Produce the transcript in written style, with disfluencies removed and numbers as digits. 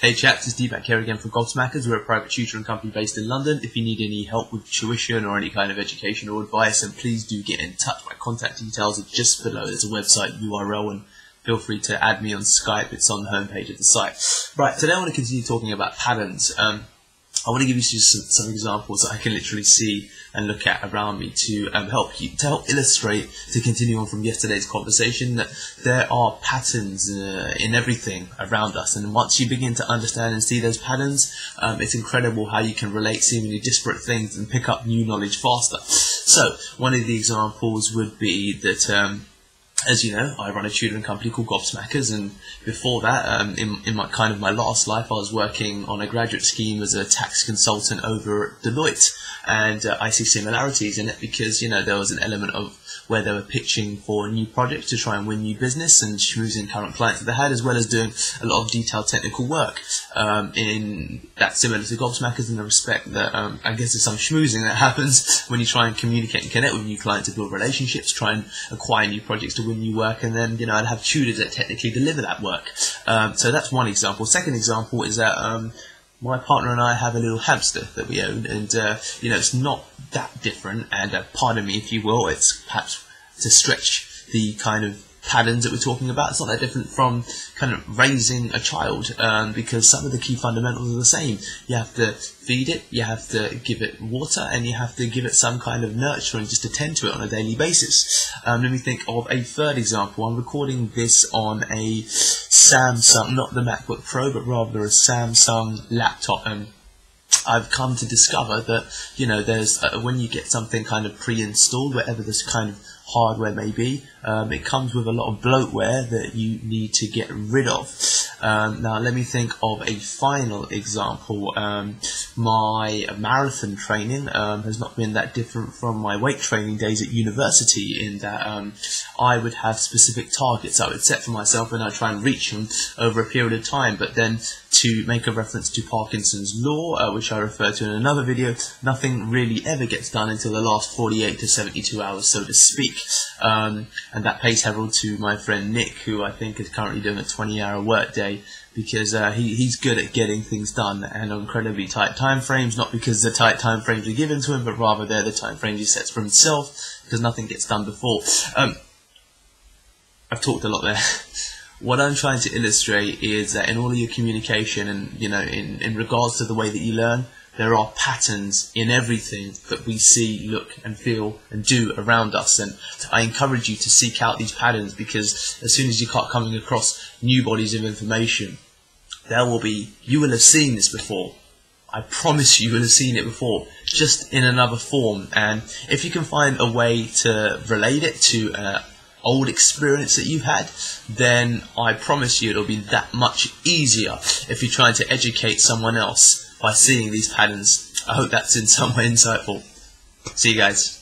Hey chaps, it's Deepak here again from Gobsmackers. We're a private tutoring company based in London. If you need any help with tuition or any kind of education or advice, then please do get in touch. My contact details are just below. There's a website URL and feel free to add me on Skype. It's on the homepage of the site. Right, today I want to continue talking about patterns. I want to give you just some examples that I can literally see and look at around me to help illustrate, to continue on from yesterday's conversation, that there are patterns in everything around us, and once you begin to understand and see those patterns, it's incredible how you can relate seemingly disparate things and pick up new knowledge faster. So one of the examples would be that as you know, I run a tutoring company called Gobsmackers, and before that, in my last life, I was working on a graduate scheme as a tax consultant over at Deloitte, and I see similarities in it because, you know, there was an element of where they were pitching for new projects to try and win new business and choosing current clients that they had, as well as doing a lot of detailed technical work. In that, similar to Gobsmackers in the respect that I guess there's some schmoozing that happens when you try and communicate and connect with new clients to build relationships, try and acquire new projects to win new work, and then, you know, I'd have tutors that technically deliver that work. So that's one example. Second example is that my partner and I have a little hamster that we own, and you know, it's not that different, and pardon me if you will, it's perhaps to stretch the kind of patterns that we're talking about, it's not that different from kind of raising a child, because some of the key fundamentals are the same. You have to feed it, you have to give it water, and you have to give it some kind of nurture and just attend to it on a daily basis. Let me think of a third example. I'm recording this on a Samsung, not the MacBook Pro, but rather a Samsung laptop, and I've come to discover that, you know, there's when you get something kind of pre-installed, whatever this kind of hardware may be, it comes with a lot of bloatware that you need to get rid of. Now let me think of a final example. My marathon training has not been that different from my weight training days at university, in that I would have specific targets I would set for myself and I'd try and reach them over a period of time, but then, to make a reference to Parkinson's law, which I referred to in another video, nothing really ever gets done until the last 48 to 72 hours, so to speak. And that pays herald to my friend Nick, who I think is currently doing a 20-hour work day, because he's good at getting things done and on incredibly tight time frames, not because the tight time frames are given to him, but rather they're the time frames he sets for himself, because nothing gets done before. I've talked a lot there. What I'm trying to illustrate is that in all of your communication, and, you know, in regards to the way that you learn, there are patterns in everything that we see, look and feel and do around us, and I encourage you to seek out these patterns, because as soon as you start coming across new bodies of information, you will have seen this before. I promise you will have seen it before, just in another form. And if you can find a way to relate it to old experience that you've had, then I promise you it'll be that much easier if you're trying to educate someone else by seeing these patterns. I hope that's in some way insightful. See you guys.